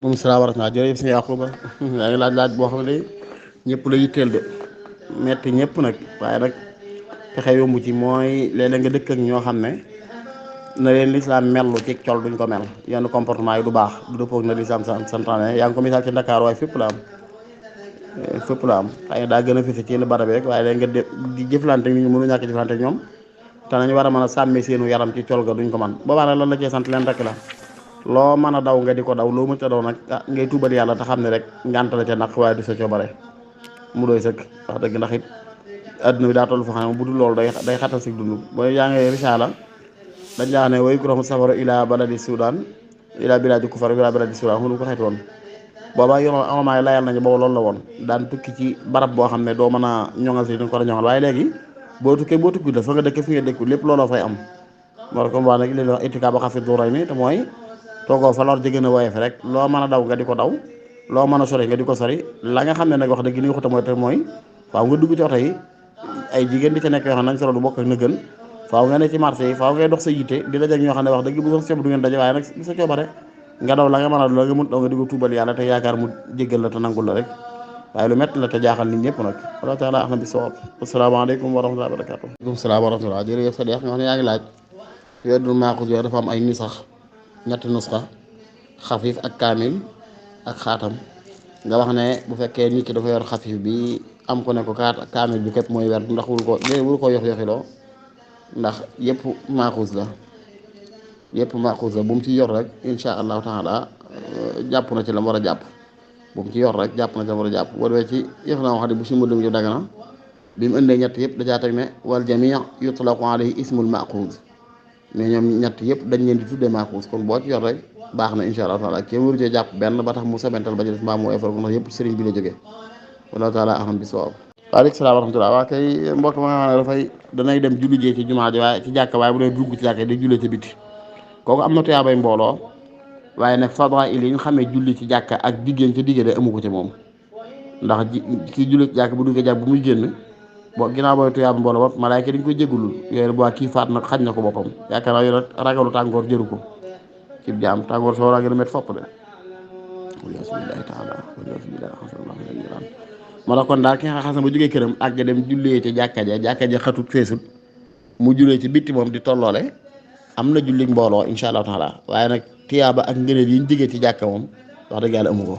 waaleykum salaam wa rahmatulah jërëjëf sëñ Yaquba yaa ngi laaj boo xam ne ñëpp la yitteel de metti ñëpp nag waaye nag pexe yomb ci mooy léeg-léeg nga dëkk ak ñoo xam ne na leen lislaam mellu ci col duñ ko mel yenn comportement yi du baax du dëppoog na lislaam santaane yaa ngi ko misaal ci Ndakaar waaye fépp la am xëy na daa gën a fese ci yenn barab rek waaye léegi nga di jëflante nit ñi mënu ñàkk jëflante ak ñoom te nañ war a mën a sàmmee seenu yaram ci col ga duñ ko man boobaa nag lan la cee sant leen rek la loo mën a daw nga di ko daw loo mënta daw nag ngay tuubal yàlla te xam ne rek ngànt la ca naq waaye du sa coobare mu doy sëkk wax dëgg ndax it adduna bi daa toll foo xam ne bu dul loolu day xatal si dund booy yaa ngi risaala dañ laa ne way kuroxam safara ila baladi Soudan ila biladi kufar ila biladi Soudan xunu ko xeet woon booba yoon amamaay layal nañu boobu loolu la woon daan tukki ci barab boo xam ne doo mën a ñoŋal si dañ ko war a ñoŋal waaye léegi boo tukki la fa nga dëkk fi nga dëkku lépp looloo fay am moo tax comme waa nag leen wax itika ba xafi duray mi te mooy toogoo fa lor ji gën a woyof rek loo mën a daw nga di ko daw loo mën a sori nga di ko sori la nga xam ne nag wax dëgg ni xuta mooy waaw nga dugg ci oto yi ay jigéen di ca nekk yoo xam ne nañ solo du bokk ak na gën faaw nga ne ci marché yi faaw ngay dox sa yitte di daje ak ñoo xam ne wax dëgg bu sa du ngeen daje waaye nag bi sa coobare nga daw la nga mën a la nga mën daw nga di ko tuubal yàlla te yaakaar mu jéggal la te nangul la rek waaye lu métti la te jaaxal nit ñëpp nag wala taala axna bi sawab asalaamaaleykum wa rahmatullahi wa barakatuh aleykum salaam wa rahmatullah jërëjëf sa deex nga xam ne yaa ngi laaj Wirdul Maaxuuz yooyu dafa am ay nusax ñetti nusxa xafif ak kaamil ak xaatam nga wax ne bu fekkee nit ki dafa yor xafif bi am ko ne ko kaamil bi képp mooy werd ndax wul ko yox yoxiloo ndax yëpp maaxuus la bu mu ci yor rek insha allahu taala jàpp na ci la mu war a jàpp bu mu ci yor rek jàpp na ci la mu war a jàpp boo demee ci yëf naa wax ne bu si mudum yu dagana bi mu ëndee ñett yëpp dajaa teg ne wal jamii yutlaqu alayhi ismul maaxuus mais ñoom ñett yëpp dañ leen di tuddee maaxuus kon boo ci yor rek baax na insha allahu taala kenn waru cee jàpp benn ba tax mu sebental ba ci def mbaa mu effort ko ndax yëpp sëriñ bi la jógee wallahu taala aham bi sawab waaleykum salaam wa rahmatulah waa kay mbokk ma nga xam ne dafay danay dem julli jee ci jumaa ji waaye ci jàkka waaye bu dee dugg ci jàkka di jullee ci biti kooku am na tuyaabay mbooloo waaye nag fadaa'il yi ñu xamee julli ci jàkka ak diggéen ci diggee de amu ko ci moom ndax kii julli ci jàkka bu duggee jàkk bu muy génn boo ginnaaw booy tuyaaba mbooloo ba malaayka dañ koy jéggulul yooyu bu kii faat nag xañ na ko boppam yaakaar naa yooyu ragalu tàngoor jëru ko ci jaam tàngoor soo ragee met fopp de alhamdulilah taala moo tax kon daal ki nga xam ne ba jógee këram ak dem jullee ci jàkka ja xatut feesut mu jullee ci bitti moom di tolloole am na julli mbooloo insha allahu taala waaye nag tiyaaba ak ngëneel yi ñu diggee ci jàkka moom wax dëgg yàlla amu ko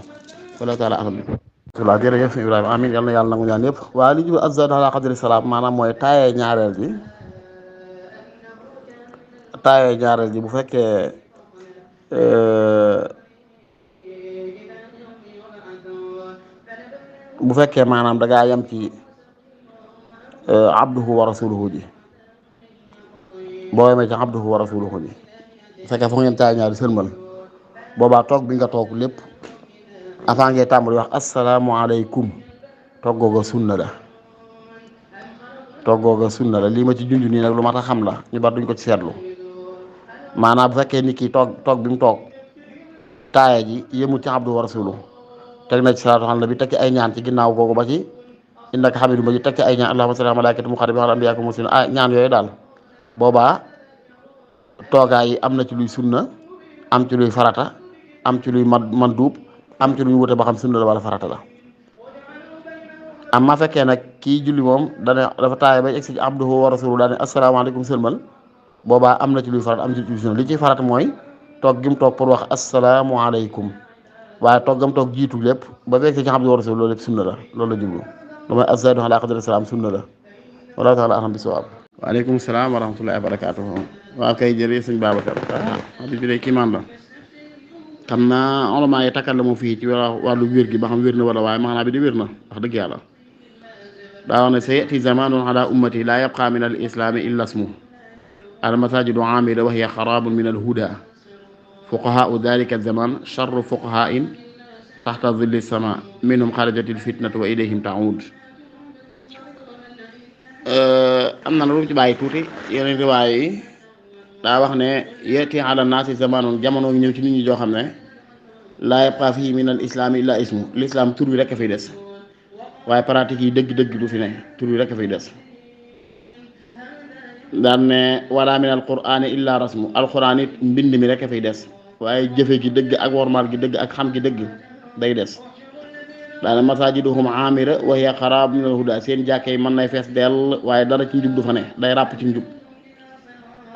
wallahu taala alhamdulilah jërëjëf Ibrahima amin yal na yàlla nangu ñaan yëpp waaye li jub azzaadu ala qadri salaam maanaam mooy taayee ñaareel ji bu fekkee maanaam da ngaa yem ci abduhu wa rasuluhu ji boo yemee ci abduhu wa rasuluhu ji bu fekkee foog ngeen taay ñaari sëlmal boobaa toog bi nga toog lépp avant ngay tàmbali wax asalaamualeykum toggooga sunna la lii ma ci junj nii nag lu mat a xam la ñu bari duñ ko ci seetlu maanaam bu fekkee nit ki toog bi mu toog taaya ji yemul ci abdu wa rasuluhu teg na ci salaatu ala nabi tekki ay ñaan ci ginnaaw googu ba ci innaka hamiidun majiid tekki ay ñaan allahumma salli ala malaa'ikati muqarrabiina ala anbiyaa'ika mursaliina ñaan yooyu daal boobaa toogaay yi am na ci luy sunna am ci luy farata am ci luy manduub am ci luy wute ba xam sunna la wala farata la am ma fekkee nag kii julli moom dafa taaya ba egsi ci abduhu wa rasuluhu daal ne asalaamaaleykum sëlmal boobaa am na ci luy farata am ci luy sunna li ciy farata mooy toog gi mu toog pour wax asalaamualeykum waaye toggam toog jiitu lépp ba fekk ci abduhu wa rasuluhu loolu lépp sunna la loolu la jublu lu mooy azzaadu ala qadri salaam sunna la wallahu taala ahlam bi sawaab waaleykum salaam wa rahmatullahi wa barakatuhu waaw kay jërëjëf sëñ Babacar hadis bi day kiimaan la xam naa ulama yi takkal la mu fii ci wàllu wér gi ba xam wér na wala waaye maanaa bi di wér na wax dëgg yàlla daa wax ne sa yati zamanun ala ummati la yabqa min al islami illa ismu al masajidu amira wa hiya xarabun min al huda fuqahaau dalika zaman charru fuqahain taxta zilli sama minhum xarajatil fitnatu wa ilayhim taud am na lu mu ci bàyyi tuuti yeneen riwaay yi daa wax ne yati ala naasi zamanun jamono ñëw ci nit ñi joo xam ne laa yabqa fii min al islaami illa ismu l'islam tur wi rek a fiy des waaye pratique yi dëgg-dëgg du fi ne tur wi rek a fiy des daan ne wala min al qur'ani illa rasmu alquran it mbind mi rek a fiy des waaye jëfe gi dëgg ak wormaal gi dëgg ak xam gi dëgg day des. daana masaajiduhum aamira wa hiya xaraab minal huda seen jàkke yi mën nay fees dell waaye dara ci njub du fa ne day ràpp ci njub.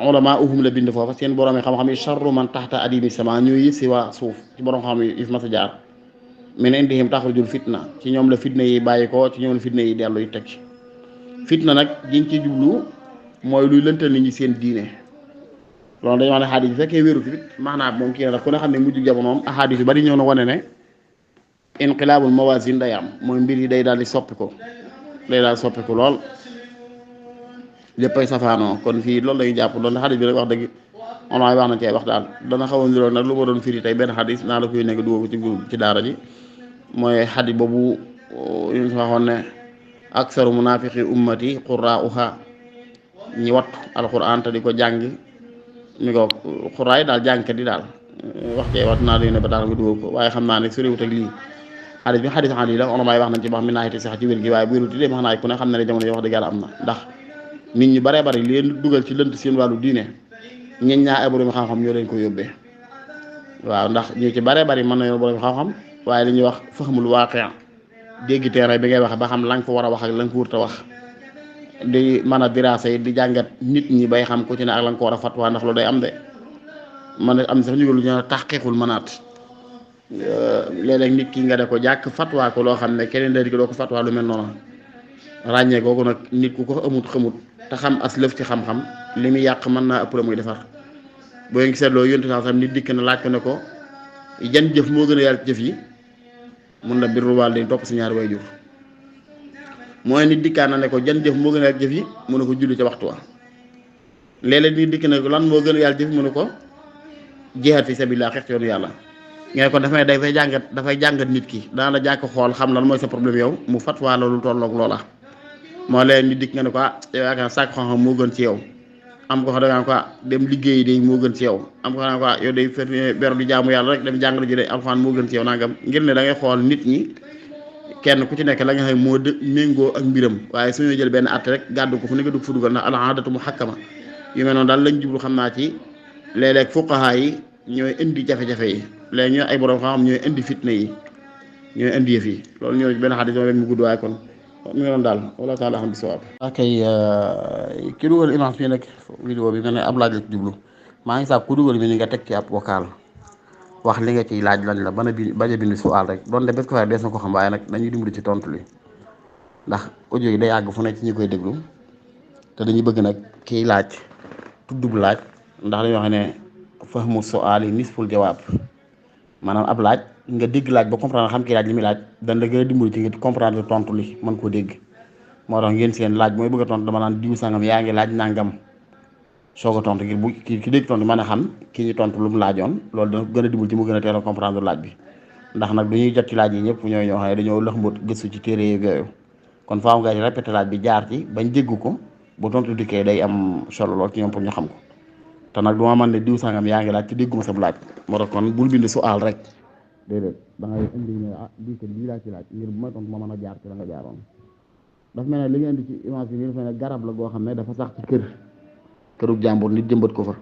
ulama uhum la bind foofa seen borom yi xam-xam yi charru man taxta adimi sama ñuy si waa suuf ci borom xam yi ma sa jaar min indihim taxrujul fitna ci ñoom la fitna yi bàyyi ko ci ñoom la fitna yi dellu yu teg ci fitna nag jiñ ci jublu mooy luy lëntal nit ñi seen diine loolu dañoo wax ne xadis bi fekkee wéru fit maanaam moom kii na daf ku ne xam ne mujj jamonoom ahadis yu bari ñëw na wane ne inqilaabul mawaasin day am mooy mbir yi day daal di soppi ko day daal di soppi ko lool léppay safaanoo kon fii loolu lañuy jàpp loolu xadis bi rek wax dëgg on wax na ci wax daal dana xaw a niroon nag lu ma doon firi tey benn xadis naa la koy nekk dugg ci daara ji mooy xadis boobu ñu waxoon ne aksaru munaafiqi ummati qurraa'uha ñi wattu alquran te di ko jàng mi ko xuraay daal jàngkat yi daal wax cee wat naa leen ne ba tax nga dugg ko waaye xam naa ne soriwut ak lii xadis bi xadis xadis la onomaay wax nañ ci wax mi naayiti sax ci wér gi waaye bu wéruti dem xanaa ku ne xam ne ne jamono yi wax dëgg yàlla am na ndax nit ñi baree bari leen dugal ci lënt seen wàllu diine ñen ñaa ay borom xam-xam ñoo leen ko yóbbee waaw ndax ñu ci baree bari mën nañoo borom xam-xam waaye li ñuy wax fahmul waaqi' dégg terrain bi ngay wax ba xam la nga fa war a wax ak la nga ko wurta wax di mën a diraasa yi di jàngat nit ñi bay xam ku ci ne ak la nga ko war a fatwa ndax loolu day am de man am sax ñu lu ñu taxqiqul manaat léeg-léeg nit ki nga de ko jàkk fatwa ko loo xam ne keneen da di ko doo ko fatwa lu mel noonu ràññee googu nag nit ku ko amut xamut te xam as lëf ci xam-xam li muy yàq mën naa ëpp la muy defar boo ngi seetloo yontu sax nit dikk na laaj ko ne ko jan jëf moo gën a yàlla jëf yi mun na birrul waalidayni topp si ñaari waajur mooy nit dikkaan na ne ko jan jëf moo gën a yàlla jëf yi mu ne ko julli ca waxtu wa léeg-léeg nit dikk na ko lan moo gën a yàlla jëf mu ne ko jihaad fi sabilillah xeex ci yoonu yàlla ngeen ko dafay jàngat nit ki dana la jàkk xool xam lan mooy sa problème yow mu fatwa la lu tolloog loola moo leen nit dikk nga ne ko yow yaakaar sàkk xam-xam moo gën ci yow am ko xam da nga ko dem liggéey day moo gën ci yow am ko xam ko yow day fer beru di jaamu yàlla rek dem jàngale ji day alxuraan moo gën ci yow nangam ngir ne da ngay xool nit ñi kenn ku ci nekk la nga xam moo méngoo ak mbiram waaye suñu jël benn at rek gàddu ko fu nekk dugg fu dugal ndax al aadatu muhakkama yu mel noonu daal lañ jublu xam naa ci léeg-léeg fuqaha yi ñooy indi jafe-jafe yi léegi ñooy ay borom xam-xam ñooy indi fitna yi ñooy indi yëf yi loolu ñoo benn xadis moom mu gudd waaye kon mi ngi doon daal wala taala xam bi sawaab akay ki dugal image fii nag vidéo bi mel ne ab laaj la ci jublu maa ngi sax ku dugal bi ni nga teg ci ab vocal wax li nga ciy laaj lañ la bañ a bind suwaal rek doon de bés ko waaye dees na ko xam waaye nag dañuy dimbali ci tontu li ndax audio yi day àgg fu nekk ci ñi koy déglu te dañuy bëgg nag kiy laaj tuddub laaj ndax dañoo xam ne fahmu su'aali nisful jawaab maanaam ab laaj nga dégg laaj ba comprendre xam kii laaj li muy laaj dañ la gën a dimbali ci nga comprendre tontu li mën koo dégg moo tax ngeen seen laaj mooy bëgg a tontu dama naan diw sangam yaa ngi laaj nangam soog a tontu ngir bu ki dégg tontu mën a xam kii ñu tontu lu mu laajoon loolu dana gën a dimbali ci mu gën a teel a comprendre laaj bi ndax nag du ñuy jot ci laaj yi ñëpp ñooy ñoo xam ne dañoo lëxmboot gëstu ci téere yooyu kon faaw nga répété laaj bi jaar ci bañ dégg ko bu tontu dikkee day am solo lool ci ñoom pour ñu xam ko te nag du ma mën ne diw sangam yaa ngi laaj ci dégguma sab laaj moo tax kon bul bind su'aal rek déedéet da ngay indi ne lii kat lii laa ci laaj ngir bu ma tontu ma mën a jaar ci la nga jaaroon dafa mel ne li nga indi ci image bi dafa mel ne garab la goo xam ne dafa sax ci kërug jàmbur nit jëmbat ko fa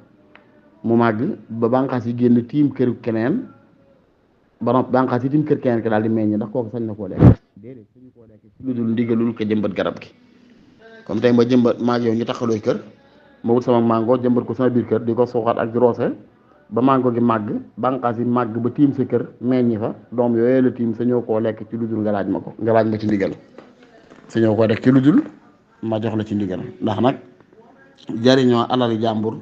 mu màgg ba bànqaas yi génn tiim këru keneen ba noppi bànqaas yi tiim kër keneen ki daal di meññ ndax kooku sañ na koo lekk déedéet sañu koo lekk ci lu dul ndigalul ko jëmbat garab gi comme tey ma jëmbat maag yow ñu taxalooy kër ma wut sama mango jëmbat ko sama biir kër di ko suuxat ak di roose ba mango gi màgg bànqaas yi màgg ba tiim sa kër meññi fa doom yooyu la tiim sañoo koo lekk ci lu dul nga laaj ma ko nga laaj ma ci ndigal sañoo koo def ci lu dul ma jox la ci ndigal ndax nag jariñoo alali jàmbur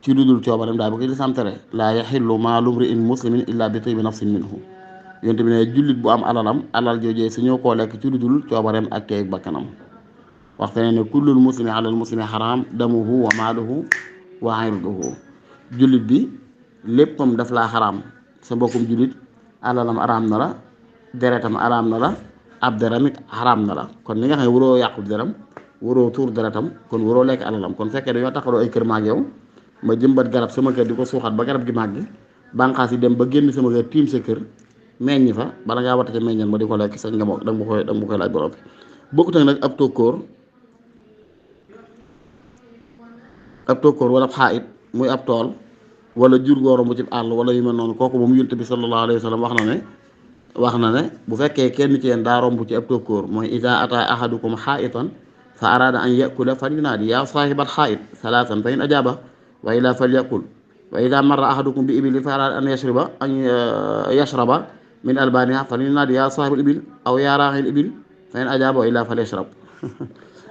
ci lu dul coobareem daal bu ko lislaam tere laa yaxillu maalu mri'in muslimin illa bi tayyibi nafsin minhu yonte bi ne jullit bu am alalam alal joojee sañoo koo lekk ci lu dul coobareem ak teey bakkanam waxte ne kullul muslimi alal muslimi xaraam damuhu wa maaluhu wa irduhu jullit bi léppam daf laa xaraam sa mbokkum jullit alalam araam na la deretam araam na la ab deram it xaraam na la kon li nga xam ne waroo yàqu deram waroo tuur deretam kon waroo lekk alalam kon fekkee dañoo taxaloo ay kër maag yow ma jëmbat garab sama kër di ko suuxat ba garab gi màgg bànqaas yi dem ba génn sama kër tiim sa kër meññi fa bala ngaa wata ca meññal ma di ko lekk sañ nga ma da nga ma koy laaj borom bi bokkut nag ab tokkóor wala xaayit muy ab tool wala jur goo romb ci àll wala yu mel noonu kooku moom yonent bi sallallahu alayhi wa sallam wax na ne bu fekkee kenn ci yéen daa romb ci ab tokkóor mooy ida ata ahadukum xaa'itan fa araada an yakula fal yunaadi yaa saahibal xaa'it salaasan fa in ajaaba wa ila fal yakul wa ida marra ahadukum bi ibilin fa araada an yashraba min albaniha fal yunaadi yaa saahibal ibil aw yaa raaxil ibil fa in ajaaba wa ila fal yashrab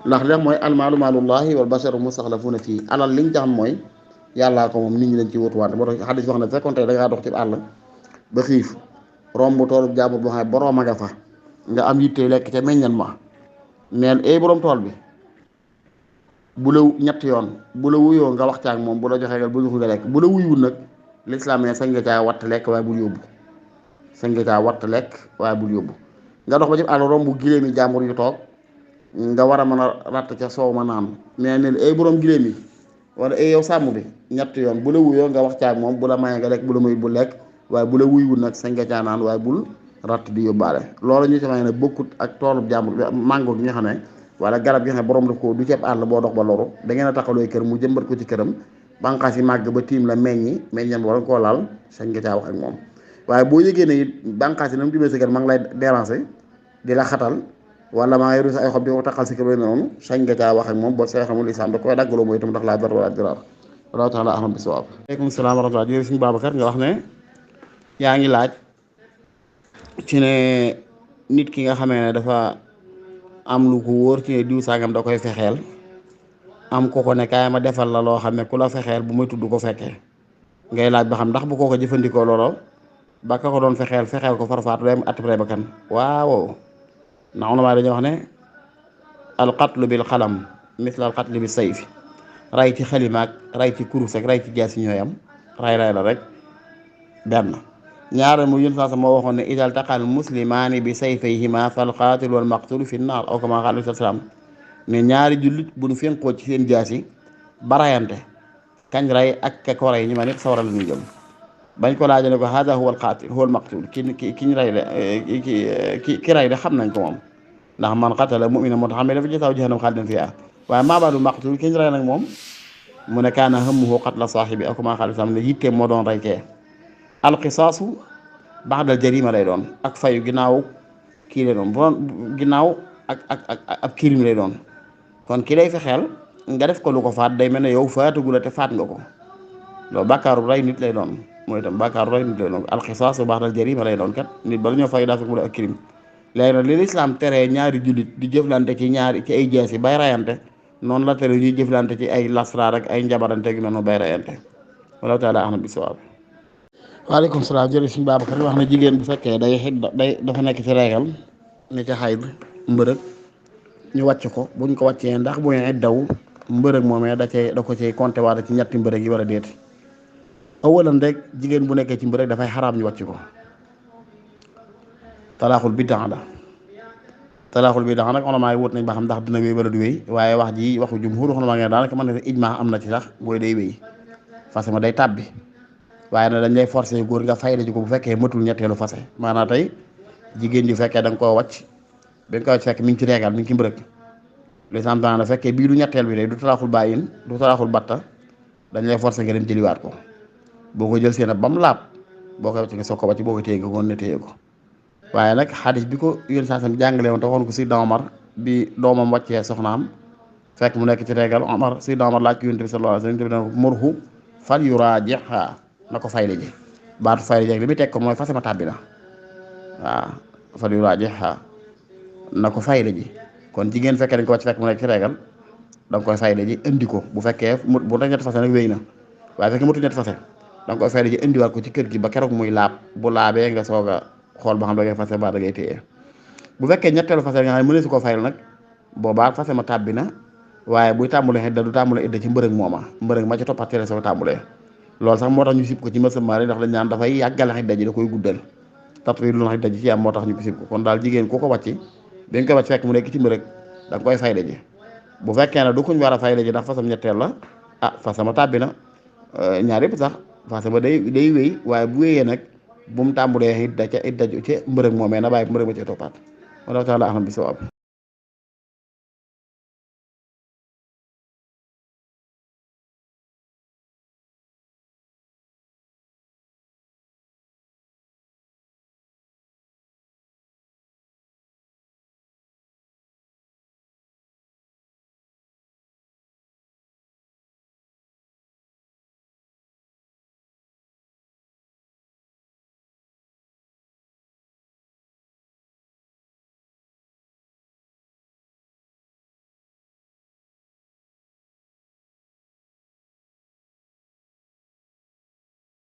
ndax li mooy almaalu maalullahi wal basharu mustaxlafuuna fii alal liñ tax mooy yàllaa ko moom nit ñi dañ ci wutuwante moo tax xadis wax ne fekkoon tey da ngaa dox ci àll ba xiif romb toolu jàmbur boo xam ne boroom a nga fa nga am yitte lekk ca meññan ma neen ay borom tool bi bu la ñetti yoon bu la wuyoo nga wax ca ak moom bu la joxee nga bu joxul nga lekk bu la wuyuwul nag lislaam ne sañ nga caa watt lekk waaye bul yóbbu sañ nga caa watt lekk waaye bul yóbbu nga dox ba ci àll romb giléemi jàmbur yu toog nga war a mën a ratt ca soow ma naan mais ne ay borom giléem yi wala ay yow sàmm bi ñetti yoon bu la wuyoo nga wax ca ak moom bu la mayee nga lekk bu la muy bu lekk waaye bu la wuyuwul nag sañ nga caa naan waaye bul ratt di yóbbaale loolu ñu ci may ne bokkut ak toolub jàmbur mango gi nga xam ne wala garab gi nga xam ne borom daf ko du ceeb àll boo dox ba loru da ngeen a taxalooy kër mu jëmbat ko ci këram bànqaas yi màgg ba tiim la meññan war nga koo laal sañ nga caa wax ak moom waaye boo yëgee ne it bànqaas yi na mu tiimee sa kër ma ngi lay déranger di la xatal wala maa ngi ruus ay xob di ko taxal si kër noonu sañ nga caa wax ak moom boo see xamul islam da koy daggaloo mooy itam ndax laa dar wala diraar wallahu taala ahmad bisawaab aleykum salaam wa rahmatulah jërëjëf suñu Babacar nga wax ne yaa ngi laaj ci ne nit ki nga xamee ne dafa am lu ko wóor ci ne diw sàngam da koy fexeel am ko ko ne kaay ma defal la loo xam ne ku la fexeel bu muy tudd ko fekkee ngay laaj ba xam ndax bu koo ko jëfandikoo looloo ba ka ko doon fexeel ko farfaatu dem attipré ba kan waaw ndax maa dañuy wax ne alqatlu bil xalam misla alqatlu bi sayfi ray ci xalimaak ray ci kurus ak ray ci jaasi ñooy am ray la rek benn ñaareel mu yun saasa moo waxoon ne idal taqal muslimaani bi sayfayhima fal qaatil wal maqtul fi naar aw kama qaala alayhi salaam ne ñaari jullit bu nu fenkoo ci seen jaasi barayante kañ ray ak ka ko ray ñu ma nit sawara la ñu jëm bañ ko laaja ne ko hada huwa al qaatil huwa al maqtul ki ray de ki ray de xam nañ ko moom ndax man qatala mu'minan mutaammidan fa jazaa'uhu jahannam xaalidan fiihaa waaye maa baalu maqtul ki ray nag moom mu ne kaana hammuhu qatla saahibi aw kama qaala salaam ne yitte moo doon ray kee alqisaasu ba'dal jarima lay doon ak fayu ginnaaw kii lay doon bu doon ginnaaw ak ab kirim lay doon kon ki lay fexeel nga def ko lu ko faat day mel ne yow faatagula te faat nga ko loolu bàkkaaru rey nit lay doon mooy itam bàkkaaru rey nit lay doon alqisaasu ba'dal jarima lay doon kat nit bala ñoo fay daa fekk mu def ak kirim léegi nag li lislaam teree ñaari jullit di jëflante ci ay jees yi bay rayante noonu la tere ñuy jëflante ci ay lasraar ak ay njabarante gi noonu bay rayante wallahu taala a'lam bisawaab waaleykum salaam jërëjëf suñu Babacar wax na jigéen bu fekkee dafa nekk ci régal ne ca xayd mbërëg ñu wàcc ko buñ ko wàccee ndax bu ñu daw mbërëg moomee da ko cay compté waate ci ñetti mbërëg yi war a déet awalan rek jigéen bu nekkee ci mbërëg dafay xaraam ñu wàcc ko talaaxul biddaa nag ulamaa yi wut nañ ba xam ndax dina wéy wala du wéy waaye wax ji waxu jumhur ulamaa yi daanaka mën na ijmaa am na ci sax booy day wéy fase ma day tàbbi waaye nag dañ lay forcé góor nga fay la ji ko bu fekkee matul ñetteelu fase maanaam tey jigéen ji fekkee da nga koo wàcc ba nga ko wàcc fekk mi ngi ci régal mi ngi ci mbërëg lislam dana fekkee bii du ñetteel bi day du talaaxul bàyyin du talaaxul batta dañ lay forcé nga dem jëliwaat ko boo ko jël seen a bam laab boo ko wàcc nga soog ko wàcc boo ko téye nga ko ne téye ko waaye nag xadis bi ko yéen saasam jàngale woon te waxoon ko Sidna Omar bi doomam wàccee soxnaam fekk mu nekk ci régal Omar Sidna Omar laaj ko yonent bi sallallahu alayhi wa sallam murhu fal yuraaji'ha na ko fayli ji baatu fayli ji li muy teg ko mooy fase ma tàbbi na waaw fal yuraaji'ha na ko fayli ji kon jigéen fekkee dañ ko wàcc fekk mu nekk ci régal da nga koy fayli ji indi ko bu fekkee bu da ñetti fase nag wéy na waaye fekkee mutu ñetti fase da nga koy fayli ji indiwaat ko ci kër gi ba keroog muy laab bu laabee nga soog a xool ba xam da ngay fase ba da ngay téye bu fekkee ñetteelu fase nga xam ne mënee su ko fayal nag boobaa fase ma tàbbi na waaye buy tàmbulee idda du tàmbulee idda ci mbërëg mooma mbërëg ma ci toppaatee soo tàmbulee loolu sax moo tax ñu sib ko ci mësam maari ndax dañ naan dafay yàggale idda ji da koy guddal tatwiil lu idda ji ci am moo tax ñu ko sib ko kon daal jigéen ku ko wàcc dañ koy wàcc fekk mu nekk ci mbërëg da nga koy fayda ji bu fekkee ne du kuñ war a fayda ji ndax fasam ñetteel la fasama tàbbi na ñaar yëpp sax fasama day wéy waaye bu wéyee nag bu mu tàmbulee idda ca mbërëg moomee na bàyyi mbërëg ma ci toppaat wallahu taala ahlam bisawaab